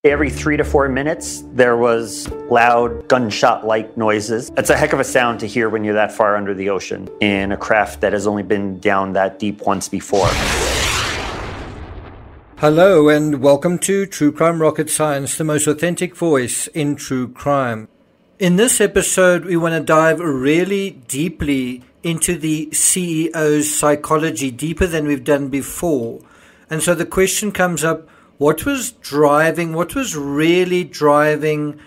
Every 3 to 4 minutes, there was loud gunshot-like noises. It's a heck of a sound to hear when you're that far under the ocean in a craft that has only been down that deep once before. Hello and welcome to True Crime Rocket Science, the most authentic voice in true crime. In this episode, we want to dive really deeply into the CEO's psychology, deeper than we've done before. And so the question comes up, what was really driving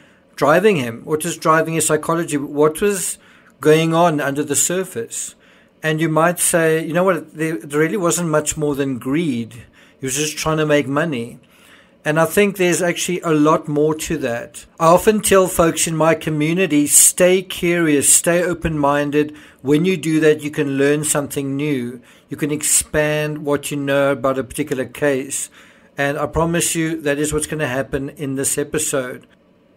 him? What was driving his psychology? What was going on under the surface? And you might say, you know what, there really wasn't much more than greed. He was just trying to make money. And I think there's actually a lot more to that. I often tell folks in my community, stay curious, stay open-minded. When you do that, you can learn something new. You can expand what you know about a particular case. And I promise you that is what's going to happen in this episode.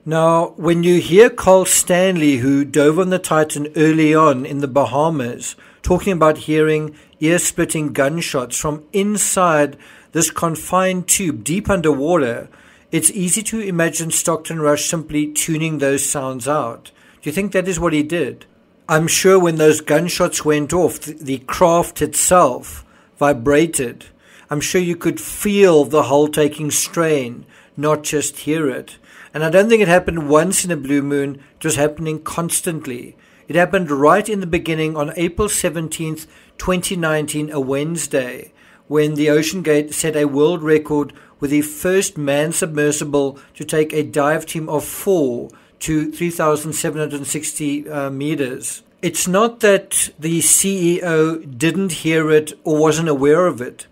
Now, when you hear Carl Stanley, who dove on the Titan early on in the Bahamas, talking about hearing ear-splitting gunshots from inside this confined tube deep underwater, it's easy to imagine Stockton Rush simply tuning those sounds out. Do you think that is what he did? I'm sure when those gunshots went off, the craft itself vibrated. I'm sure you could feel the hull taking strain, not just hear it. And I don't think it happened once in a blue moon. It was happening constantly. It happened right in the beginning on April 17th, 2019, a Wednesday, when the Ocean Gate set a world record with the first manned submersible to take a dive team of 4 to 3,760 meters. It's not that the CEO didn't hear it or wasn't aware of it.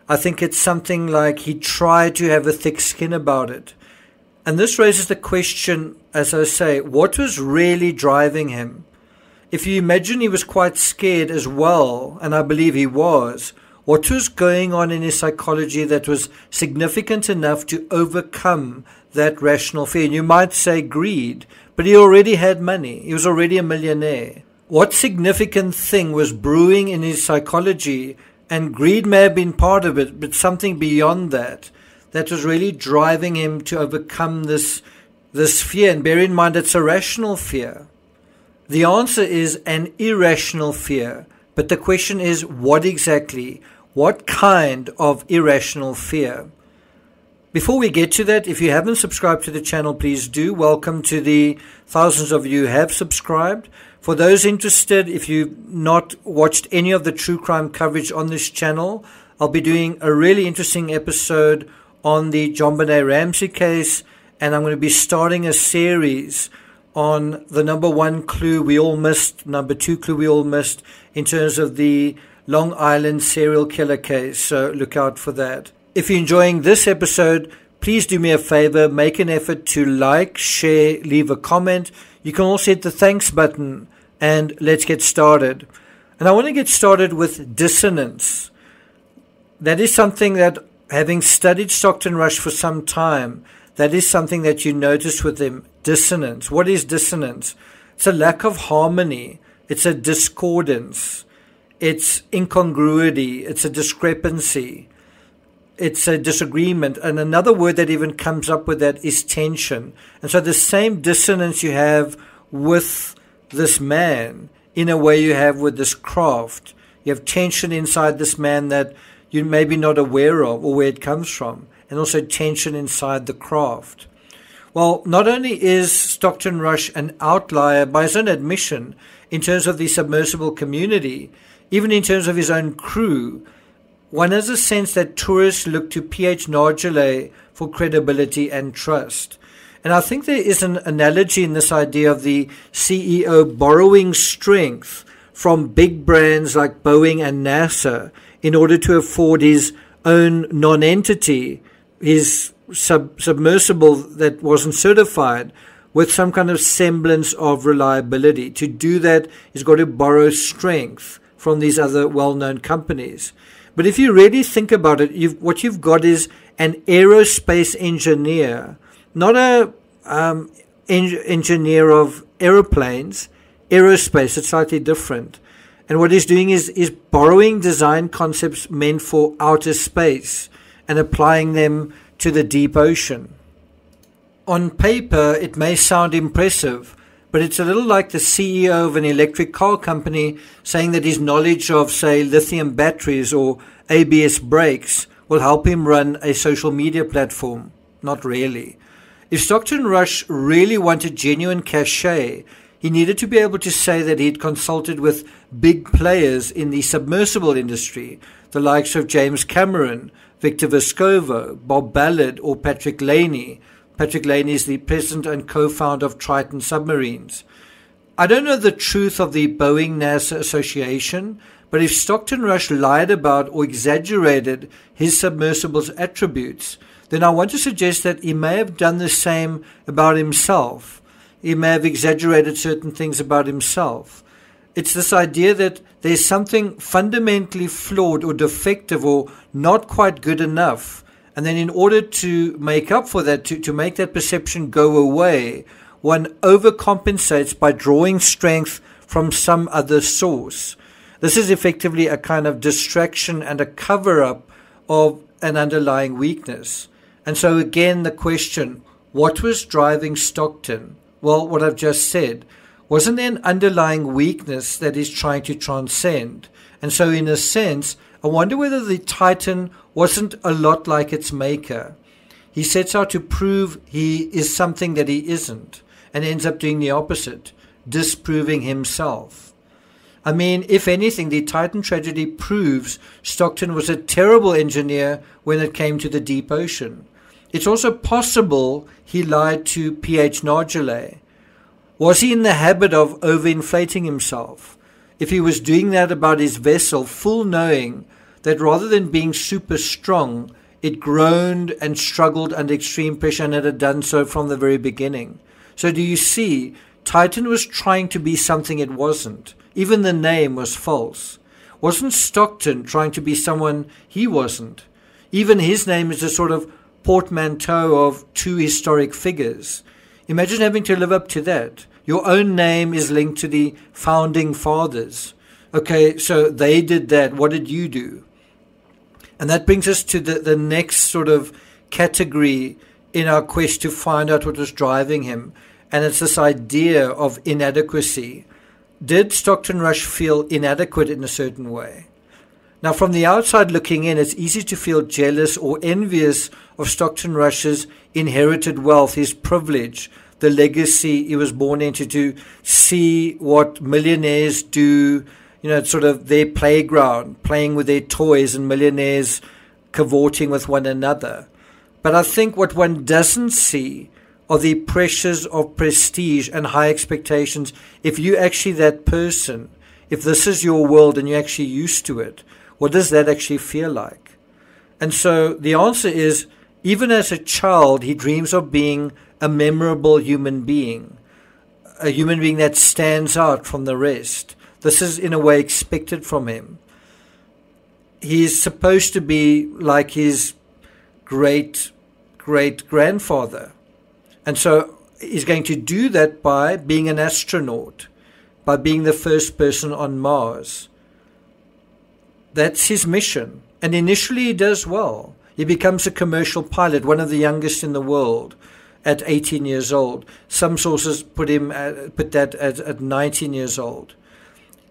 I think it's something like he tried to have a thick skin about it. And this raises the question, as I say, what was really driving him? If you imagine he was quite scared as well, and I believe he was, what was going on in his psychology that was significant enough to overcome that rational fear? And you might say greed, but he already had money. He was already a millionaire. What significant thing was brewing in his psychology? And greed may have been part of it, but something beyond that was really driving him to overcome this fear. And bear in mind, it's a rational fear. The answer is an irrational fear. But the question is, what exactly? What kind of irrational fear? Before we get to that, if you haven't subscribed to the channel, please do. Welcome to the thousands of you who have subscribed. For those interested, if you've not watched any of the true crime coverage on this channel, I'll be doing a really interesting episode on the JonBenet Ramsey case, and I'm going to be starting a series on the number 1 clue we all missed, number 2 clue we all missed in terms of the Long Island serial killer case, so look out for that. If you're enjoying this episode, please do me a favor, make an effort to like, share, leave a comment. You can also hit the thanks button, and let's get started. And I want to get started with dissonance. That is something that, having studied Stockton Rush for some time, that is something that you notice with him. Dissonance. What is dissonance? It's a lack of harmony. It's a discordance. It's incongruity. It's a discrepancy. It's a disagreement. And another word that even comes up with that is tension. And so the same dissonance you have with this man, in a way you have with this craft. You have tension inside this man that you're maybe not aware of or where it comes from. And also tension inside the craft. Well, not only is Stockton Rush an outlier by his own admission in terms of the submersible community, even in terms of his own crew, one has a sense that tourists look to P.H. Nargile for credibility and trust. And I think there is an analogy in this idea of the CEO borrowing strength from big brands like Boeing and NASA in order to afford his own non-entity, his submersible that wasn't certified, with some kind of semblance of reliability. To do that, he's got to borrow strength from these other well-known companies. But if you really think about it, what you've got is an aerospace engineer, not a engineer of aeroplanes. Aerospace, it's slightly different. And what he's doing is borrowing design concepts meant for outer space and applying them to the deep ocean. On paper, it may sound impressive, but it's a little like the CEO of an electric car company saying that his knowledge of, say, lithium batteries or ABS brakes will help him run a social media platform. Not really. If Stockton Rush really wanted genuine cachet, he needed to be able to say that he'd consulted with big players in the submersible industry, the likes of James Cameron, Victor Vescovo, Bob Ballard, or Patrick Laney. Patrick Laney is the president and co-founder of Triton Submarines. I don't know the truth of the Boeing-NASA association, but if Stockton Rush lied about or exaggerated his submersible's attributes, then I want to suggest that he may have done the same about himself. He may have exaggerated certain things about himself. It's this idea that there's something fundamentally flawed or defective or not quite good enough. And then in order to make up for that, to make that perception go away, one overcompensates by drawing strength from some other source. This is effectively a kind of distraction and a cover-up of an underlying weakness. And so again, the question, what was driving Stockton? Well, what I've just said. Wasn't there an underlying weakness that he's trying to transcend? And so in a sense, I wonder whether the Titan wasn't a lot like its maker. He sets out to prove he is something that he isn't, and ends up doing the opposite, disproving himself. I mean, if anything, the Titan tragedy proves Stockton was a terrible engineer when it came to the deep ocean. It's also possible he lied to P.H. Nargile. Was he in the habit of overinflating himself? If he was doing that about his vessel, full knowing that rather than being super strong, it groaned and struggled under extreme pressure, and it had done so from the very beginning. So do you see, Titan was trying to be something it wasn't. Even the name was false. Wasn't Stockton trying to be someone he wasn't? Even his name is a sort of portmanteau of two historic figures. Imagine having to live up to that. Your own name is linked to the founding fathers. Okay, so they did that. What did you do? And that brings us to the next sort of category in our quest to find out what was driving him. And it's this idea of inadequacy. Did Stockton Rush feel inadequate in a certain way? Now, from the outside looking in, it's easy to feel jealous or envious of Stockton Rush's inherited wealth, his privilege, the legacy he was born into, to see what millionaires do, you know, it's sort of their playground, playing with their toys and millionaires cavorting with one another. But I think what one doesn't see are the pressures of prestige and high expectations. If you're actually that person, if this is your world and you're actually used to it, what does that actually feel like? And so the answer is, even as a child, he dreams of being a memorable human being, a human being that stands out from the rest. This is, in a way, expected from him. He's supposed to be like his great-great-grandfather. And so he's going to do that by being an astronaut, by being the first person on Mars. That's his mission. And initially he does well. He becomes a commercial pilot, one of the youngest in the world, at 18 years old. Some sources put that at 19 years old.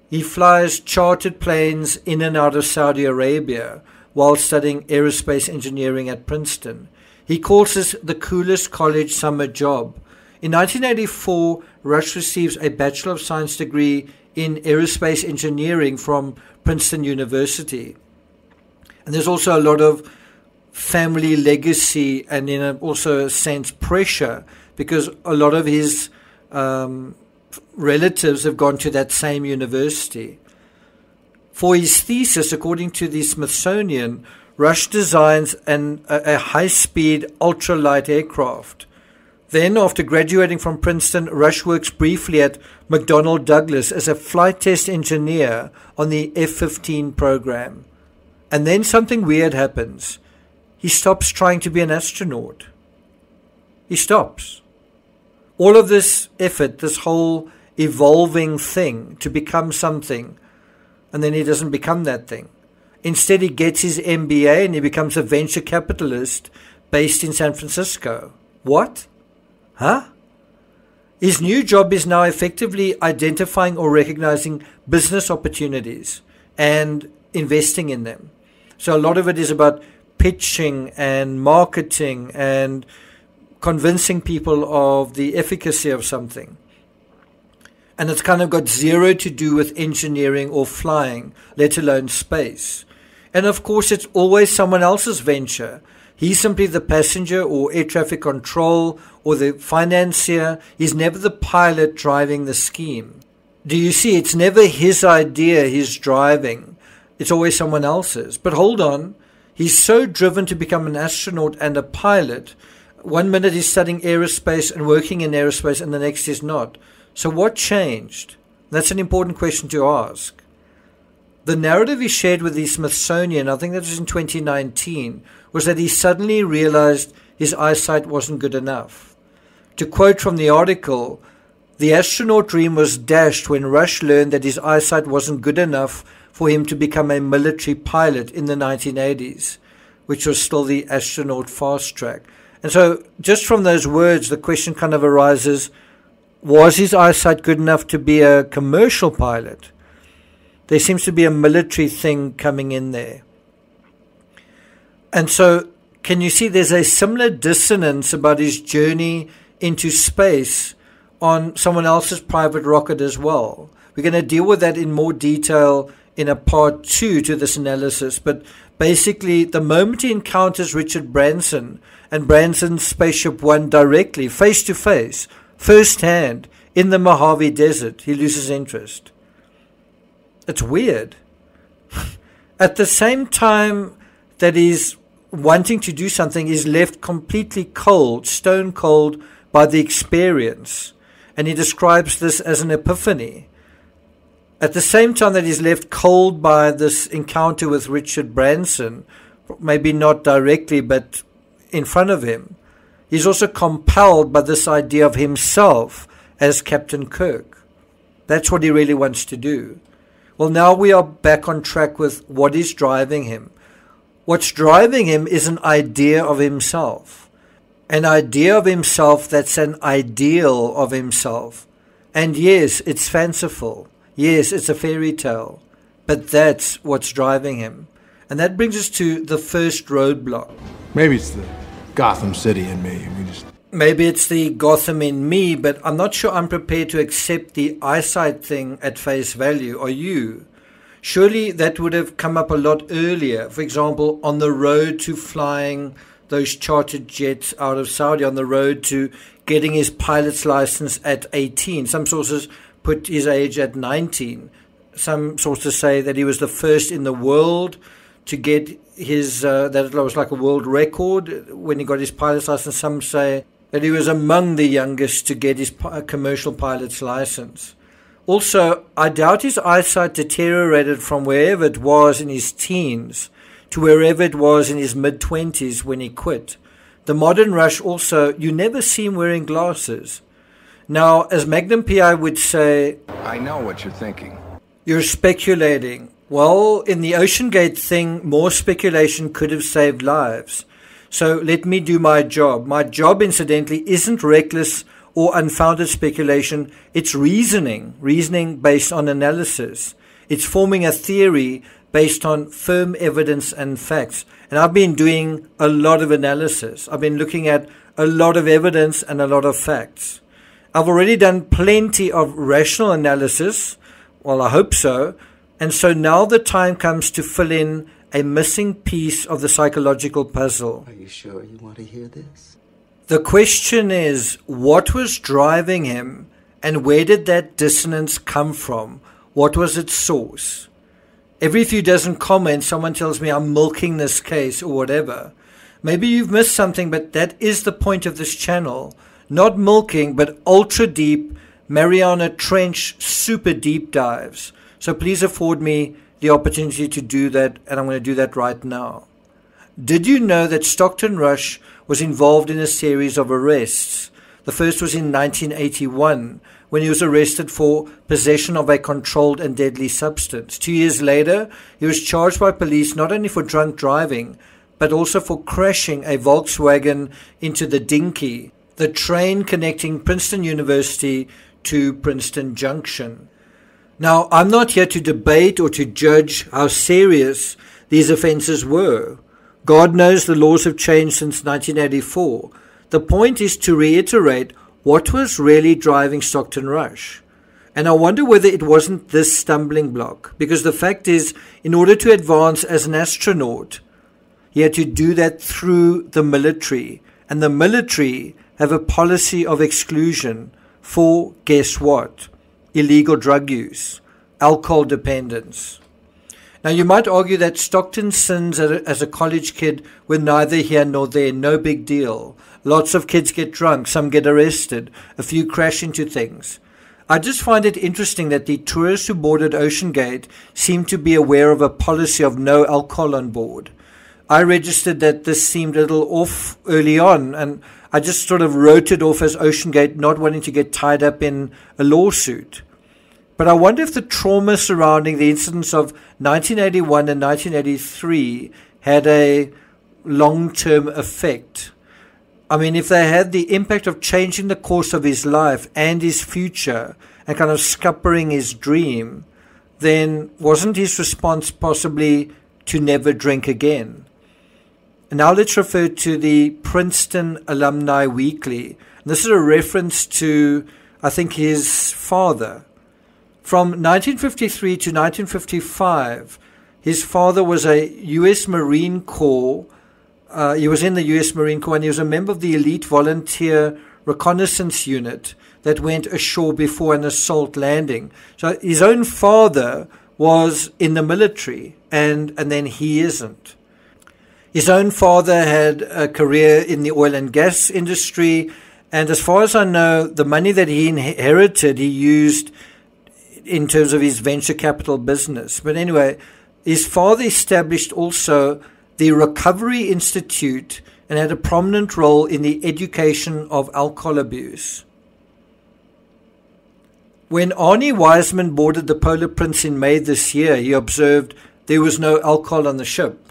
He flies chartered planes in and out of Saudi Arabia while studying aerospace engineering at Princeton. He calls this the coolest college summer job. In 1984, Rush receives a Bachelor of Science degree in aerospace engineering from Princeton University. And there's also a lot of family legacy and also a sense pressure, because a lot of his relatives have gone to that same university. For his thesis, according to the Smithsonian, Rush designs a high-speed, ultralight aircraft. Then, after graduating from Princeton, Rush works briefly at McDonnell Douglas as a flight test engineer on the F-15 program. And then something weird happens. He stops trying to be an astronaut. He stops. All of this effort, this whole evolving thing to become something, and then he doesn't become that thing. Instead, he gets his MBA and he becomes a venture capitalist based in San Francisco. What? Huh? His new job is now effectively identifying or recognizing business opportunities and investing in them. So a lot of it is about pitching and marketing and convincing people of the efficacy of something. And it's kind of got zero to do with engineering or flying, let alone space. And of course, it's always someone else's venture. He's simply the passenger or air traffic control or the financier. He's never the pilot driving the scheme. Do you see? It's never his idea he's driving. It's always someone else's. But hold on. He's so driven to become an astronaut and a pilot. One minute he's studying aerospace and working in aerospace, and the next he's not. So what changed? That's an important question to ask. The narrative he shared with the Smithsonian, I think that was in 2019, was that he suddenly realized his eyesight wasn't good enough. To quote from the article, the astronaut dream was dashed when Rush learned that his eyesight wasn't good enough for him to become a military pilot in the 1980s, which was still the astronaut fast track. And so just from those words, the question kind of arises, was his eyesight good enough to be a commercial pilot? There seems to be a military thing coming in there. And so can you see there's a similar dissonance about his journey into space on someone else's private rocket as well? We're going to deal with that in more detail in a part 2 to this analysis. But basically, the moment he encounters Richard Branson and Branson's Spaceship One directly, face to face, first hand, in the Mojave Desert, he loses interest. It's weird. At the same time that he's wanting to do something, he's left completely cold, stone cold by the experience. And he describes this as an epiphany. At the same time that he's left cold by this encounter with Richard Branson, maybe not directly, but in front of him, he's also compelled by this idea of himself as Captain Kirk. That's what he really wants to do. Well, now we are back on track with what is driving him. What's driving him is an idea of himself. An idea of himself that's an ideal of himself. And yes, it's fanciful. Yes, it's a fairy tale. But that's what's driving him. And that brings us to the first roadblock. Maybe it's the Gotham City in me. Maybe it's the Gotham in me, but I'm not sure I'm prepared to accept the eyesight thing at face value. Are you? Surely that would have come up a lot earlier. For example, on the road to flying those chartered jets out of Saudi, on the road to getting his pilot's license at 18. Some sources put his age at 19. Some sources say that he was the first in the world to get his, that it was like a world record when he got his pilot's license. Some say that he was among the youngest to get his commercial pilot's license. Also, I doubt his eyesight deteriorated from wherever it was in his teens to wherever it was in his mid-20s when he quit. The modern Rush also, you never see him wearing glasses. Now, as Magnum PI would say, I know what you're thinking. You're speculating. Well, in the OceanGate thing, more speculation could have saved lives. So let me do my job. My job, incidentally, isn't reckless or unfounded speculation. It's reasoning based on analysis. It's forming a theory based on firm evidence and facts. And I've been doing a lot of analysis. I've been looking at a lot of evidence and a lot of facts. I've already done plenty of rational analysis. Well, I hope so. And so now the time comes to fill in a missing piece of the psychological puzzle. Are you sure you want to hear this? The question is, what was driving him and where did that dissonance come from? What was its source? Every few dozen comments, someone tells me I'm milking this case or whatever. Maybe you've missed something, but that is the point of this channel. Not milking, but ultra deep, Mariana Trench super deep dives. So please afford me the opportunity to do that, and I'm going to do that right now. Did you know that Stockton Rush was involved in a series of arrests? The first was in 1981, when he was arrested for possession of a controlled and deadly substance. 2 years later, he was charged by police not only for drunk driving, but also for crashing a Volkswagen into the Dinky the train connecting Princeton University to Princeton Junction. Now, I'm not here to debate or to judge how serious these offences were. God knows the laws have changed since 1984. The point is to reiterate what was really driving Stockton Rush. And I wonder whether it wasn't this stumbling block, because the fact is, in order to advance as an astronaut, he had to do that through the military. And the military have a policy of exclusion for, guess what? Illegal drug use, alcohol dependence. Now, you might argue that Stockton's sins as a college kid were neither here nor there, no big deal. Lots of kids get drunk, some get arrested, a few crash into things. I just find it interesting that the tourists who boarded Ocean Gate seem to be aware of a policy of no alcohol on board. I registered that this seemed a little off early on, and I just sort of wrote it off as Ocean Gate not wanting to get tied up in a lawsuit. But I wonder if the trauma surrounding the incidents of 1981 and 1983 had a long-term effect. I mean, if they had the impact of changing the course of his life and his future and kind of scuppering his dream, then wasn't his response possibly to never drink again? And now let's refer to the Princeton Alumni Weekly. And this is a reference to, I think, his father. From 1953 to 1955, his father was a U.S. Marine Corps. He was in the U.S. Marine Corps, and he was a member of the elite volunteer reconnaissance unit that went ashore before an assault landing. So his own father was in the military, and then he isn't. His own father had a career in the oil and gas industry, and as far as I know, the money that he inherited, he used in terms of his venture capital business. But anyway, his father established also the Recovery Institute and had a prominent role in the education of alcohol abuse. When Arnie Wiseman boarded the Polar Prince in May this year, he observed there was no alcohol on the ship.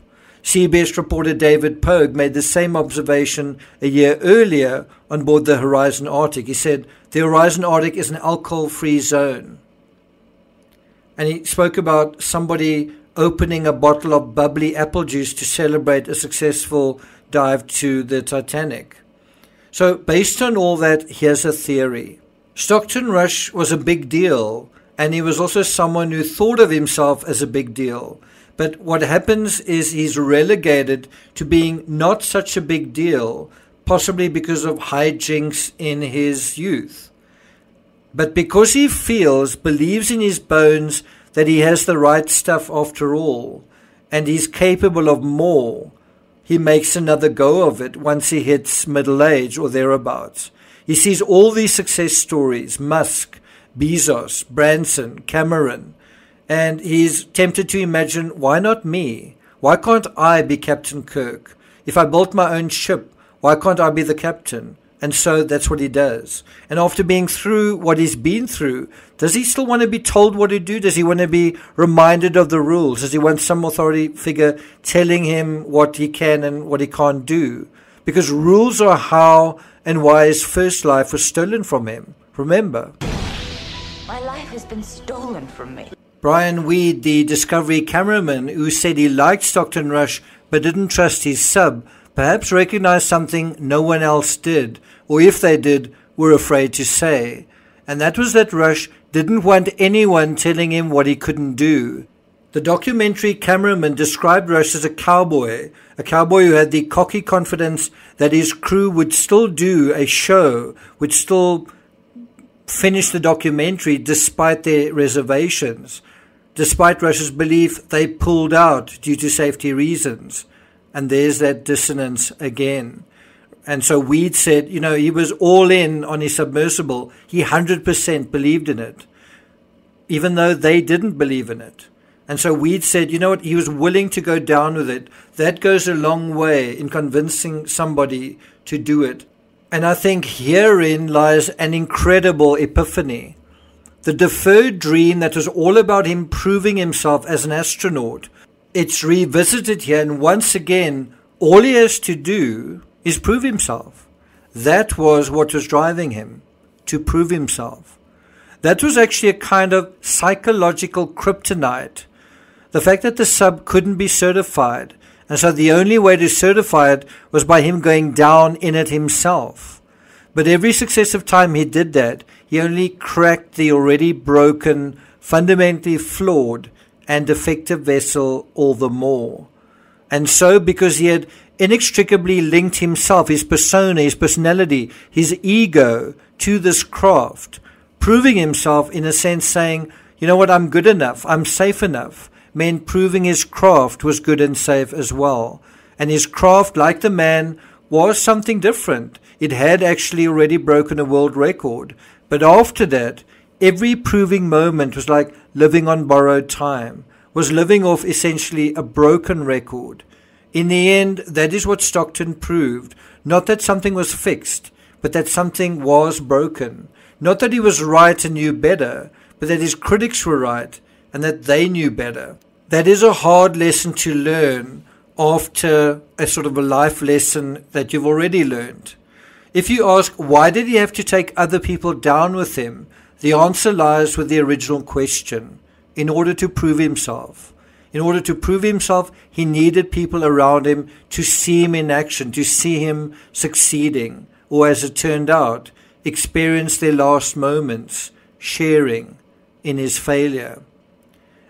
CBS reporter David Pogue made the same observation a year earlier on board the Horizon Arctic. He said, the Horizon Arctic is an alcohol-free zone. And he spoke about somebody opening a bottle of bubbly apple juice to celebrate a successful dive to the Titanic. So based on all that, here's a theory. Stockton Rush was a big deal, and he was also someone who thought of himself as a big deal. But what happens is he's relegated to being not such a big deal, possibly because of hijinks in his youth. But because he believes in his bones that he has the right stuff after all, and he's capable of more, he makes another go of it once he hits middle age or thereabouts. He sees all these success stories, Musk, Bezos, Branson, Cameron, and he's tempted to imagine, why not me? Why can't I be Captain Kirk? If I built my own ship, why can't I be the captain? And so that's what he does. And after being through what he's been through, does he still want to be told what to do? Does he want to be reminded of the rules? Does he want some authority figure telling him what he can and what he can't do? Because rules are how and why his first life was stolen from him. Remember. My life has been stolen from me. Brian Weed, the Discovery cameraman who said he liked Stockton Rush but didn't trust his sub, perhaps recognized something no one else did, or if they did, were afraid to say. And that was that Rush didn't want anyone telling him what he couldn't do. The documentary cameraman described Rush as a cowboy who had the cocky confidence that his crew would still do a show, would still finish the documentary despite their reservations. Despite Rush's belief, they pulled out due to safety reasons. And there's that dissonance again. And so Weed said, he was all in on his submersible. He 100% believed in it, even though they didn't believe in it. And so Weed said, he was willing to go down with it. That goes a long way in convincing somebody to do it. And I think herein lies an incredible epiphany. The deferred dream that was all about him proving himself as an astronaut, it's revisited here, and once again, all he has to do is prove himself. That was what was driving him, to prove himself. That was actually a kind of psychological kryptonite. The fact that the sub couldn't be certified, and so the only way to certify it was by him going down in it himself. But every successive time he did that, he only cracked the already broken, fundamentally flawed and defective vessel all the more. And so, because he had inextricably linked himself, his persona, his personality, his ego to this craft, proving himself in a sense saying, you know what, I'm good enough, I'm safe enough, meant proving his craft was good and safe as well. And his craft, like the man, was something different. It had actually already broken a world record. But after that, every proving moment was like living on borrowed time, was living off essentially a broken record. In the end, that is what Stockton proved. Not that something was fixed, but that something was broken. Not that he was right and knew better, but that his critics were right and that they knew better. That is a hard lesson to learn after a sort of a life lesson that you've already learned. If you ask, why did he have to take other people down with him? The answer lies with the original question. In order to prove himself. In order to prove himself, he needed people around him to see him in action, to see him succeeding, or as it turned out, experience their last moments, sharing in his failure.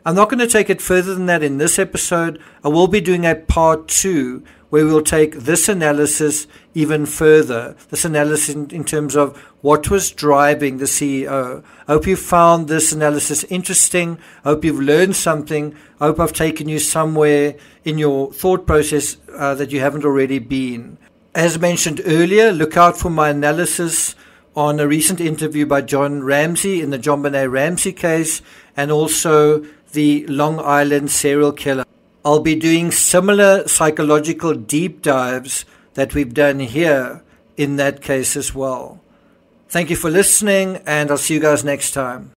I'm not going to take it further than that in this episode. I will be doing a part 2 where we'll take this analysis even further. This analysis in terms of what was driving the CEO. I hope you found this analysis interesting. I hope you've learned something. I hope I've taken you somewhere in your thought process that you haven't already been. As mentioned earlier, look out for my analysis on a recent interview by John Ramsey in the John Benet Ramsey case, and also the Long Island serial killer. I'll be doing similar psychological deep dives that we've done here in that case as well. Thank you for listening, and I'll see you guys next time.